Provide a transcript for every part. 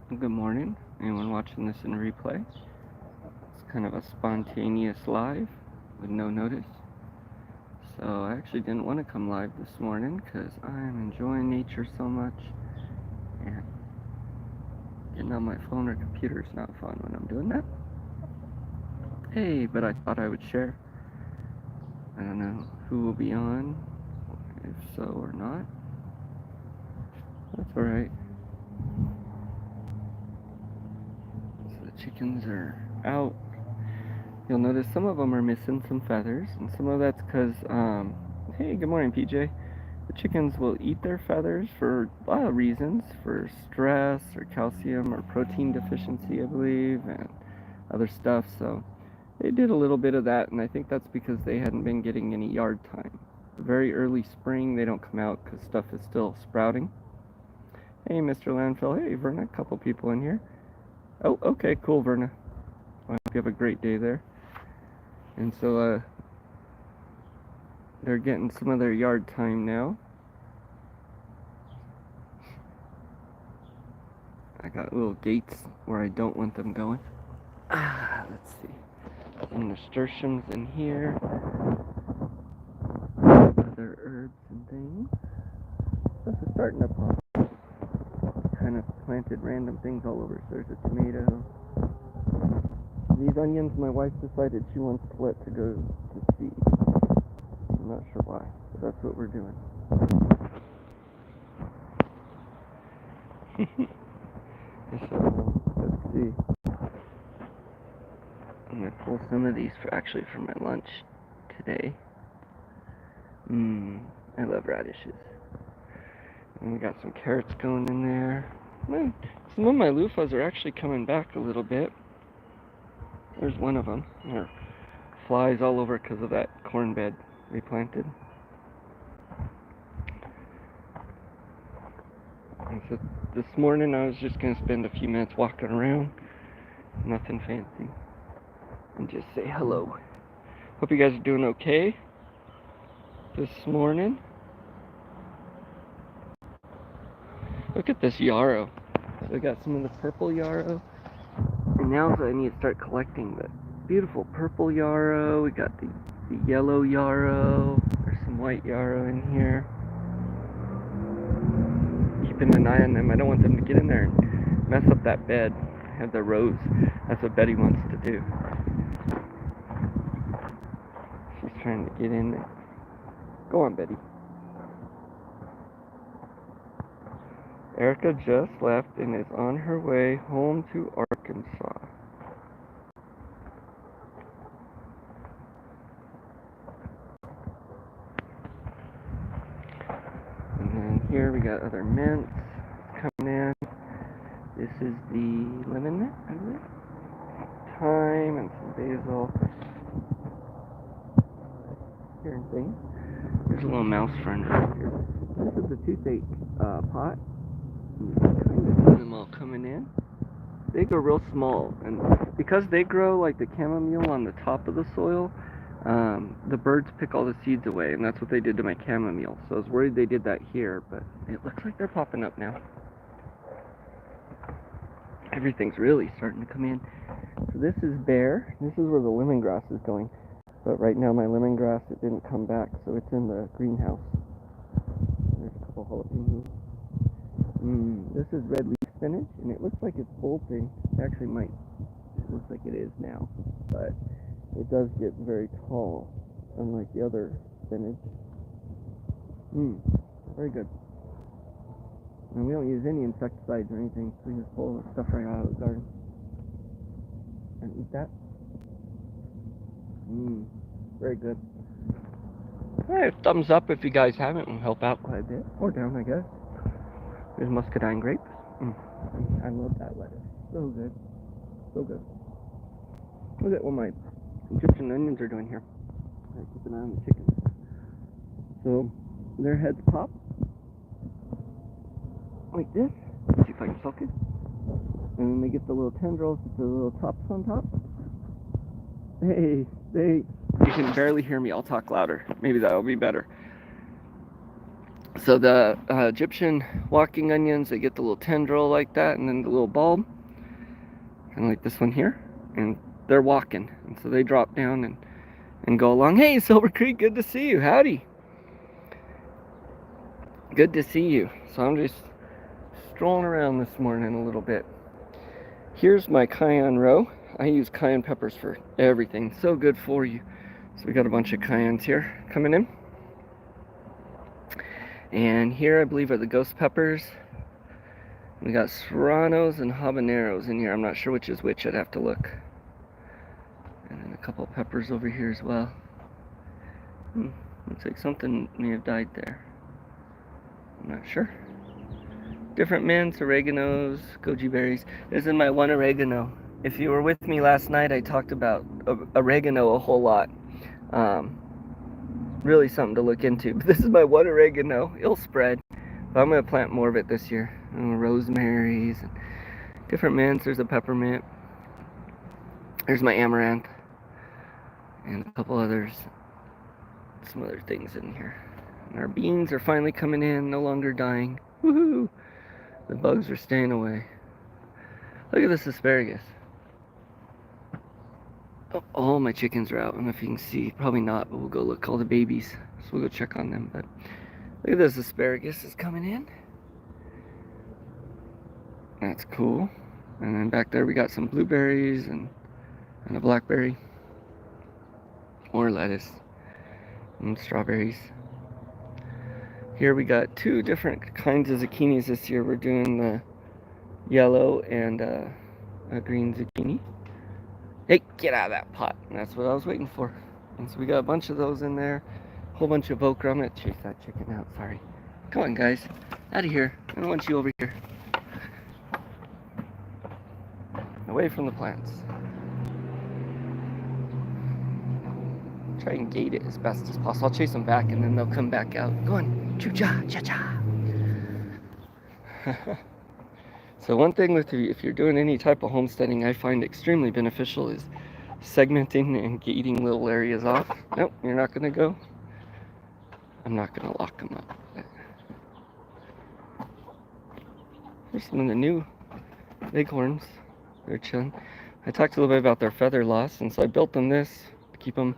Good morning. Anyone watching this in replay? It's kind of a spontaneous live with no notice. So I actually didn't want to come live this morning because I'm enjoying nature so much, and getting on my phone or computer is not fun when I'm doing that. Hey, but I thought I would share. I don't know who will be on, if so or not. That's alright. So the chickens are out. You'll notice some of them are missing some feathers, and some of that's because, hey, good morning, PJ. The chickens will eat their feathers for a lot of reasons, for stress or calcium or protein deficiency, I believe, and other stuff. So they did a little bit of that, and I think that's because they hadn't been getting any yard time. Very early spring, they don't come out because stuff is still sprouting. Hey, Mr. Landfill. Hey, Verna. A couple people in here. Oh, okay, cool, Verna. I hope you have a great day there. And so they're getting some of their yard time now. I got little gates where I don't want them going. Let's see. Some nasturtiums in here. Other herbs and things. This is starting to pop. Kind of planted random things all over. So there's a tomato. These onions, my wife decided she wants to let to go to seed. I'm not sure why, but that's what we're doing. So, let's see. I'm going to pull some of these for my lunch today. I love radishes. And we got some carrots going in there. Some of my loofahs are actually coming back a little bit. There's one of them. There are flies all over because of that corn bed we planted. And so this morning I was just going to spend a few minutes walking around. Nothing fancy. And just say hello. Hope you guys are doing okay this morning. Look at this yarrow. So I got some of the purple yarrow. And now I need to start collecting the beautiful purple yarrow. We got the yellow yarrow. There's some white yarrow in here. Keeping an eye on them. I don't want them to get in there and mess up that bed. Have the rows. That's what Betty wants to do. She's trying to get in there. Go on, Betty. Erica just left and is on her way home to Arkansas. And then here we got other mints coming in. This is the lemon mint, I believe. Thyme and some basil. Here and things. There's a little mouse friend right here. This is the toothache pot. Kind of see them all coming in. They go real small, and because they grow like the chamomile on the top of the soil, the birds pick all the seeds away, and that's what they did to my chamomile. So I was worried they did that here, but it looks like they're popping up now. Everything's really starting to come in. So this is bare. This is where the lemongrass is going. But right now my lemongrass, it didn't come back, so it's in the greenhouse. There's a couple jalapenos. This is red leaf spinach, and it looks like it's bolting. It actually might. It looks like it is now, but it does get very tall, unlike the other spinach. Very good. And we don't use any insecticides or anything, so we just pull the stuff right out of the garden. And eat that. Very good. Alright, thumbs up if you guys haven't, will help out quite a bit. Or down, I guess. There's muscadine grapes. I love that lettuce. So good. So good. Look at what my Egyptian onions are doing here. I keep an eye on the chickens. So their heads pop like this. Let's see if I can focus. And then they get the little tendrils with the little tops on top. Hey, you can barely hear me. I'll talk louder. Maybe that'll be better. So the Egyptian walking onions, they get the little tendril like that, and then the little bulb, kind of like this one here, and they're walking, and so they drop down and go along. Hey, Silver Creek, good to see you. Howdy. Good to see you. So I'm just strolling around this morning a little bit. Here's my cayenne row. I use cayenne peppers for everything. So good for you. So we got a bunch of cayennes here coming in. And here I believe are the ghost peppers. We got serranos and habaneros in here. I'm not sure which is which. I'd have to look. And then a couple of peppers over here as well. Looks like something may have died there. I'm not sure. Different mints, oreganos, goji berries. This is my one oregano. If you were with me last night, I talked about oregano a whole lot. Really something to look into. But this is my one oregano. It'll spread. But I'm going to plant more of it this year. Rosemaries, and different mints. There's a peppermint. There's my amaranth. And a couple others. Some other things in here. And our beans are finally coming in, no longer dying. Woohoo! The bugs are staying away. Look at this asparagus. Oh, all my chickens are out. I don't know if you can see. Probably not, but we'll go look. All the babies. So we'll go check on them. But look at this asparagus is coming in. That's cool. And then back there we got some blueberries and a blackberry. More lettuce. And strawberries. Here we got two different kinds of zucchinis this year. We're doing the yellow and a green zucchini. Hey, get out of that pot. And that's what I was waiting for. And so we got a bunch of those in there. A whole bunch of okra. I'm going to chase that chicken out. Sorry. Come on, guys. Out of here. I don't want you over here. Away from the plants. Try and gate it as best as possible. I'll chase them back and then they'll come back out. Go on. Choo-cha, cha-cha. So one thing with if you're doing any type of homesteading I find extremely beneficial is segmenting and gating little areas off. Nope, you're not going to go. I'm not going to lock them up. Here's some of the new bighorns. They're chilling. I talked a little bit about their feather loss, and so I built them this to keep them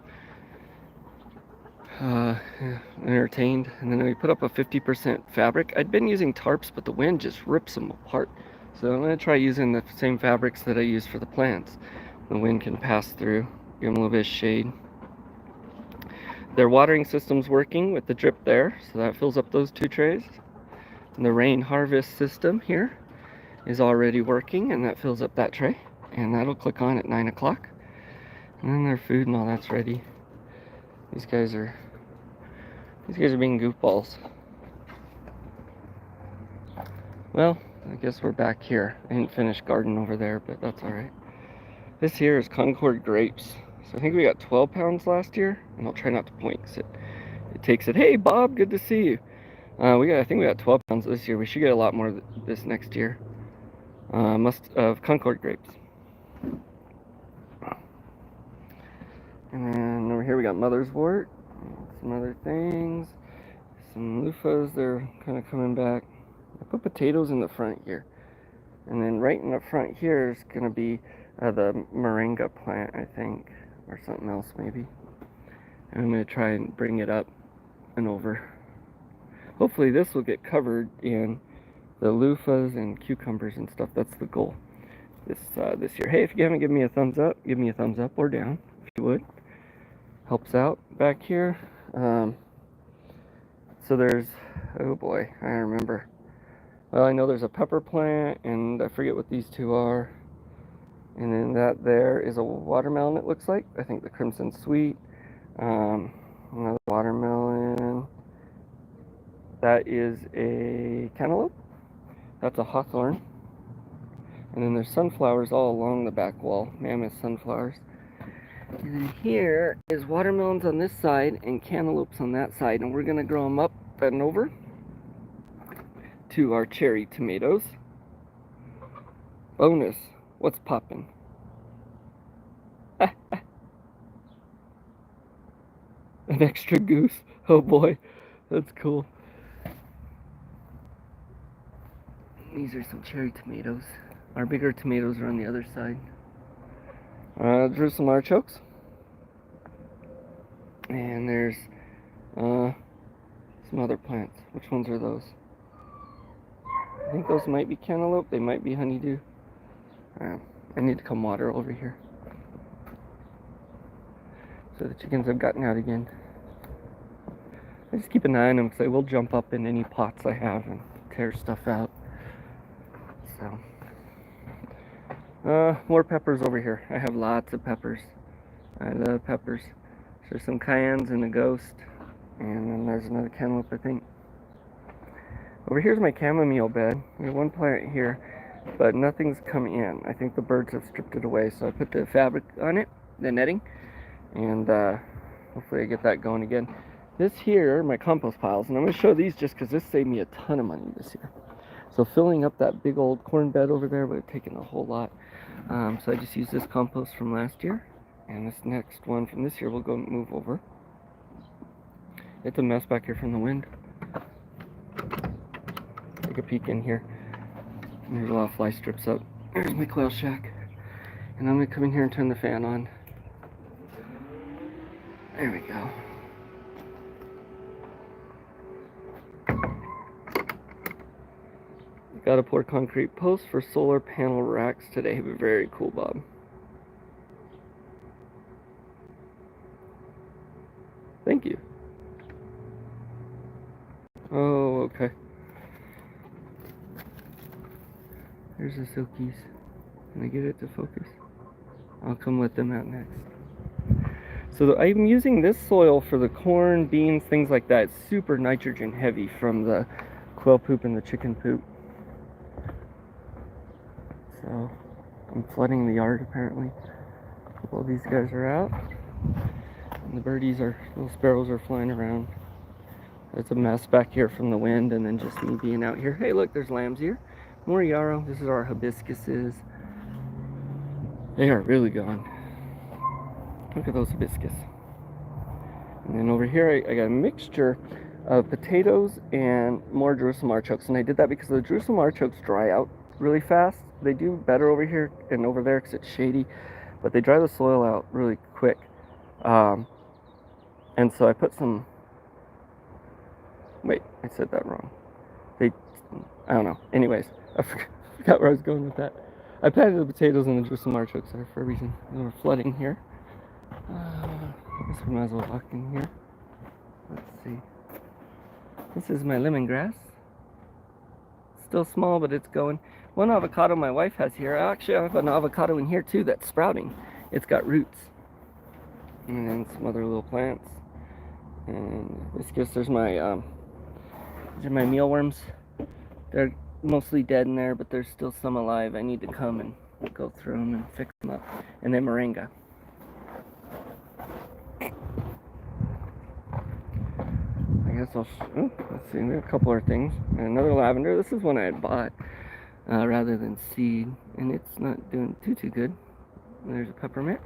entertained. And then we put up a 50% fabric. I'd been using tarps, but the wind just rips them apart. So I'm going to try using the same fabrics that I use for the plants. The wind can pass through, give them a little bit of shade. Their watering system's working with the drip there, so that fills up those 2 trays. And the rain harvest system here is already working, and that fills up that tray. And that'll click on at 9 o'clock. And then their food and all that's ready. These guys are being goofballs. Well, I guess we're back here. I didn't finish garden over there, but that's alright. This here is Concord grapes. So I think we got 12 pounds last year, and I'll try not to point because it takes it. Hey Bob, good to see you. I think we got 12 pounds this year. We should get a lot more this next year. Concord grapes. And then over here we got mother's wort, some other things, some loofahs, they're kind of coming back. I put potatoes in the front here. And then right in the front here is going to be the moringa plant, I think, or something else maybe. And I'm going to try and bring it up and over. Hopefully this will get covered in the loofahs and cucumbers and stuff. That's the goal this year. Hey, if you haven't given me a thumbs up, give me a thumbs up or down if you would. Helps out back here. So there's, oh boy, I remember. Well, I know there's a pepper plant, and I forget what these two are. And then that there is a watermelon, it looks like. I think the Crimson Sweet. Another watermelon. That is a cantaloupe. That's a hawthorn. And then there's sunflowers all along the back wall. Mammoth sunflowers. And then here is watermelons on this side and cantaloupes on that side. And we're going to grow them up and over to our cherry tomatoes. Bonus. What's poppin'? An extra goose. Oh boy. That's cool. these are some cherry tomatoes. Our bigger tomatoes are on the other side. Jerusalem artichokes. And there's some other plants. Which ones are those? I think those might be cantaloupe. They might be honeydew. I need to come water over here. So the chickens have gotten out again. I just keep an eye on them because they will jump up in any pots I have and tear stuff out. So, more peppers over here. I have lots of peppers. I love peppers. There's some cayennes and a ghost, and then there's another cantaloupe, I think. Over here's my chamomile bed. We have one plant here, but nothing's come in. I think the birds have stripped it away, so I put the fabric on it, the netting, and hopefully I get that going again. This here are my compost piles, and I'm going to show these just because this saved me a ton of money this year. So filling up that big old corn bed over there would have taken a whole lot. So I just used this compost from last year, and this next one from this year will go move over. It's a mess back here from the wind. Take a peek in here. There's a lot of fly strips up. There's my quail shack. And I'm going to come in here and turn the fan on. There we go. Got to pour concrete posts for solar panel racks today. Very cool, Bob. Thank you. Oh, okay. There's the silkies. Can I get it to focus? I'll come let them out next. So I'm using this soil for the corn, beans, things like that. It's super nitrogen heavy from the quail poop and the chicken poop. So I'm flooding the yard apparently. All these guys are out. And the birdies are, little sparrows are flying around. It's a mess back here from the wind and then just me being out here. Hey look, there's lambs here. More yarrow. This is our hibiscuses. They are really gone. Look at those hibiscus. And then over here I got a mixture of potatoes and more Jerusalem artichokes. And I did that because the Jerusalem artichokes dry out really fast. They do better over here and over there because it's shady, but they dry the soil out really quick. And so I put some, wait, I said that wrong. I don't know. Anyways, I forgot where I was going with that. I planted the potatoes and the Jerusalem artichokes there for a reason. They were flooding here. I guess we might as well walk in here. Let's see. This is my lemongrass. Still small, but it's going. One avocado my wife has here. Actually, I have an avocado in here too that's sprouting. It's got roots. And then some other little plants. And hibiscus. There's my these are my mealworms. They're mostly dead in there, but there's still some alive. I need to come and go through them and fix them up. And then moringa. I guess I'll. Let's see. There are a couple other things. And another lavender. This is one I had bought rather than seed, and it's not doing too good. And there's a peppermint.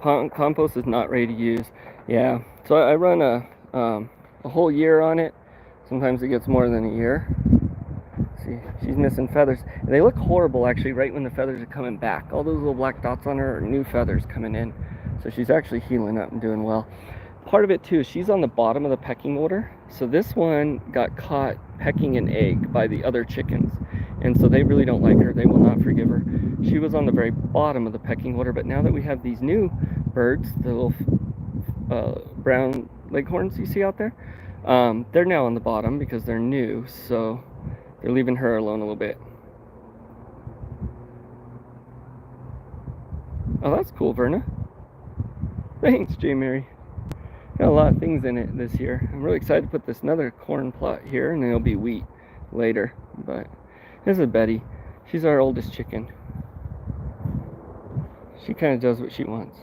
Compost is not ready to use. Yeah, so I run a whole year on it. Sometimes it gets more than a year. See, she's missing feathers. And they look horrible actually right when the feathers are coming back. All those little black dots on her are new feathers coming in. So she's actually healing up and doing well. Part of it too, she's on the bottom of the pecking order. So this one got caught pecking an egg by the other chickens. And so they really don't like her. They will not forgive her. She was on the very bottom of the pecking order, but now that we have these new birds, the little brown leghorns you see out there, they're now on the bottom because they're new, so they're leaving her alone a little bit. Oh, that's cool, Verna. Thanks, J. Mary. Got a lot of things in it this year. I'm really excited to put this another corn plot here, and then it'll be wheat later. But this is Betty. She's our oldest chicken. She kind of does what she wants.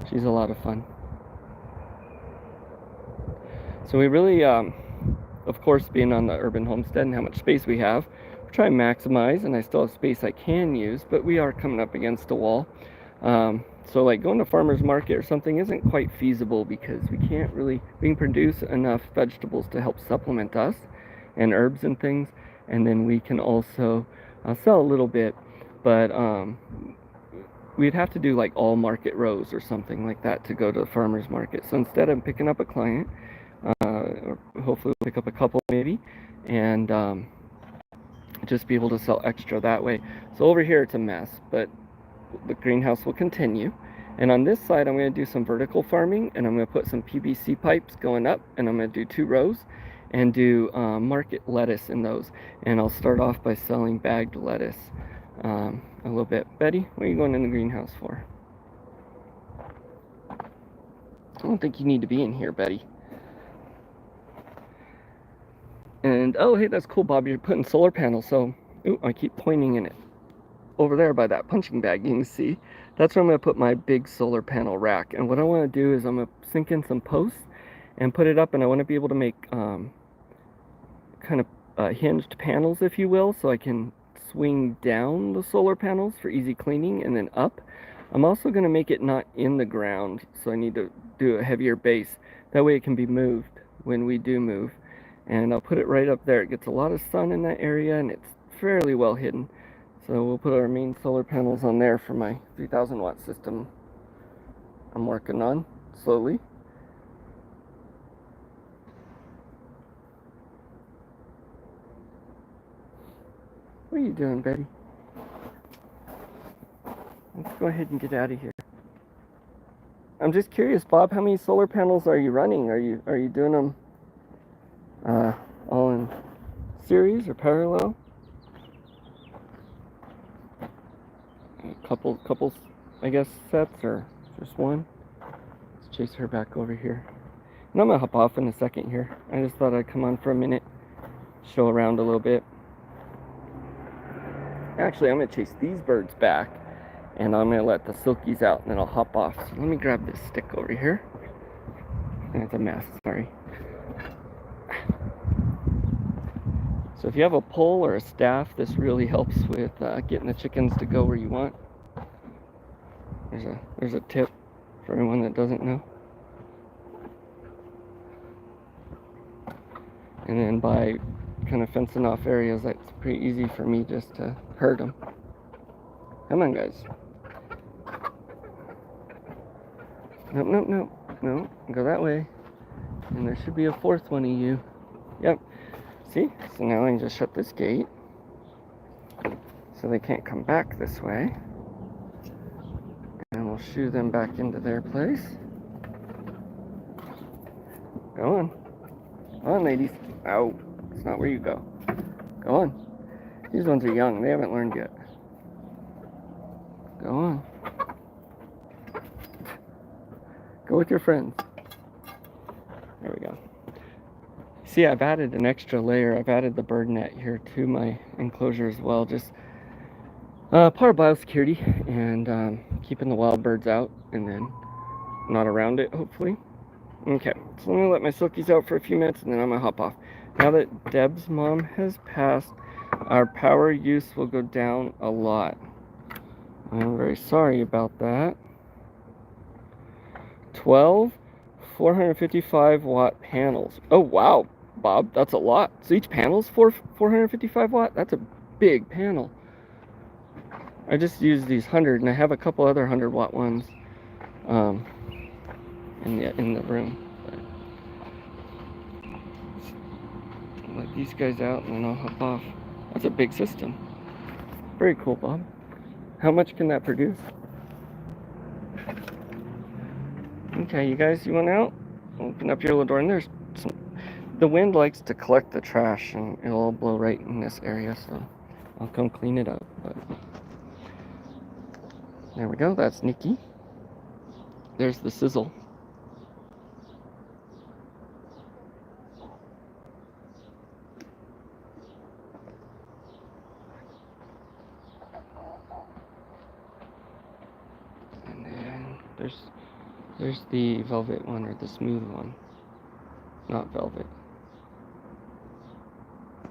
She's a lot of fun. So we really, of course, being on the urban homestead and how much space we have, we're trying to maximize, and I still have space I can use, but we are coming up against a wall. So like going to farmer's market or something isn't quite feasible because we can produce enough vegetables to help supplement us and herbs and things, and then we can also sell a little bit, but we'd have to do like all market rows or something like that to go to the farmer's market. So instead I'm picking up a client, or hopefully we'll pick up a couple maybe, and just be able to sell extra that way. So over here it's a mess, but the greenhouse will continue. And on this side, I'm going to do some vertical farming, and I'm going to put some PVC pipes going up, and I'm going to do 2 rows and do market lettuce in those. And I'll start off by selling bagged lettuce a little bit. Betty, what are you going in the greenhouse for? I don't think you need to be in here, Betty. And oh, hey, that's cool, Bob. You're putting solar panels. So, ooh, I keep pointing in it. Over there by that punching bag, you can see that's where I'm going to put my big solar panel rack. And what I want to do is I'm going to sink in some posts and put it up, and I want to be able to make kind of hinged panels, if you will, so I can swing down the solar panels for easy cleaning and then up. I'm also going to make it not in the ground, so I need to do a heavier base. That way it can be moved when we do move. And I'll put it right up there. It gets a lot of sun in that area, and it's fairly well hidden. So we'll put our main solar panels on there for my 3,000 watt system I'm working on slowly. What are you doing, Betty? Let's go ahead and get out of here. I'm just curious, Bob, how many solar panels are you running? Are you doing them all in series or parallel? A couple, I guess, sets, or just one? Let's chase her back over here. And I'm gonna hop off in a second here. I just thought I'd come on for a minute, show around a little bit. Actually, I'm gonna chase these birds back, and I'm gonna let the silkies out, and then I'll hop off. So let me grab this stick over here. It's a mess, sorry. So if you have a pole or a staff, this really helps with getting the chickens to go where you want. There's a tip for anyone that doesn't know. And then by kind of fencing off areas, that's pretty easy for me just to herd them. Come on, guys. No, go that way. And there should be a 4th one of you. Yep. See? So now I can just shut this gate so they can't come back this way. And we'll shoo them back into their place. Go on. Go on, ladies. Ow. It's not where you go. Go on. These ones are young. They haven't learned yet. Go on. Go with your friends. There we go. See, I've added an extra layer. I've added the bird net here to my enclosure as well. Just part of biosecurity and keeping the wild birds out and then not around it, hopefully. Okay, so I'm going to let my silkies out for a few minutes and then I'm going to hop off. Now that Deb's mom has passed, our power use will go down a lot. I'm very sorry about that. 12 455 watt panels. Oh wow, Bob, that's a lot. So each panel's 455 watt? That's a big panel. I just used these 100 and I have a couple other 100 watt ones in the room. But let these guys out and then I'll hop off. That's a big system. Very cool, Bob. How much can that produce? Okay, you guys, you want out? Open up your little door, and there's some. The wind likes to collect the trash, and it'll all blow right in this area, so I'll come clean it up. But there we go. That's Nikki. There's the sizzle. And then there's the velvet one, or the smooth one. Not velvet.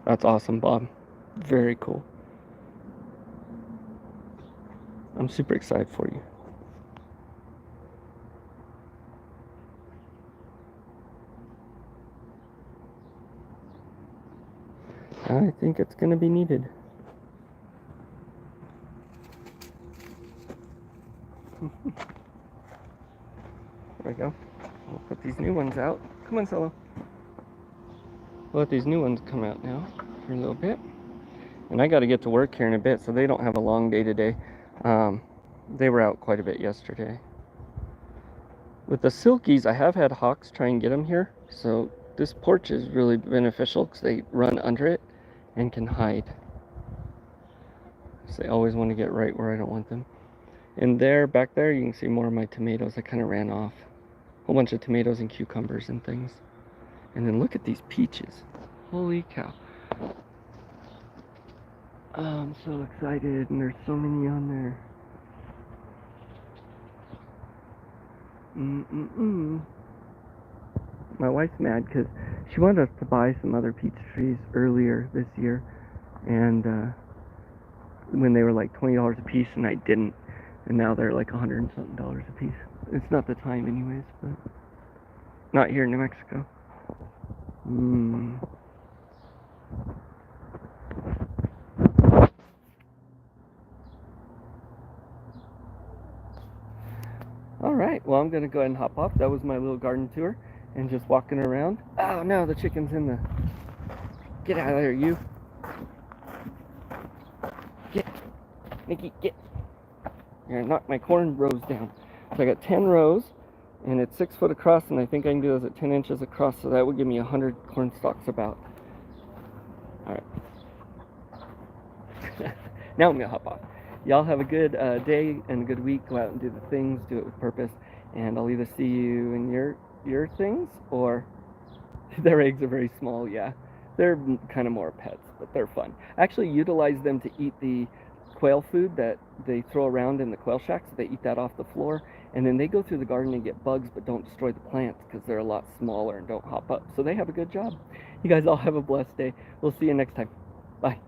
That's awesome, Bob. Very cool. I'm super excited for you. I think it's going to be needed. There we go. We'll put these new ones out. Come on, Solo. We'll let these new ones come out now for a little bit. And I got to get to work here in a bit, so they don't have a long day today. They were out quite a bit yesterday. With the silkies, I have had hawks try and get them here, so this porch is really beneficial because they run under it and can hide. So they always want to get right where I don't want them. And there, back there, you can see more of my tomatoes. I kind of ran off. A whole bunch of tomatoes and cucumbers and things. And then look at these peaches. Holy cow. Oh, I'm so excited, and there's so many on there. My wife's mad because she wanted us to buy some other peach trees earlier this year, and when they were like $20 a piece, and I didn't, and now they're like $100 and something a piece. It's not the time anyways, but not here in New Mexico. Alright, well, I'm going to go ahead and hop off. That was my little garden tour and just walking around. Oh no, the chicken's in the... Get out of there, you. Get. Nikki, get. You're going to knock my corn rows down. So I got 10 rows, and it's 6 foot across, and I think I can do those at 10 inches across, so that would give me 100 corn stalks about. Alright. Now I'm going to hop off. Y'all have a good day and a good week. Go out and do the things, do it with purpose, and I'll either see you in your things, or their eggs are very small. Yeah, they're kind of more pets, but they're fun. I actually utilize them to eat the quail food that they throw around in the quail shacks. They eat that off the floor, and then they go through the garden and get bugs, but don't destroy the plants because they're a lot smaller and don't hop up. So they have a good job. You guys all have a blessed day. We'll see you next time. Bye.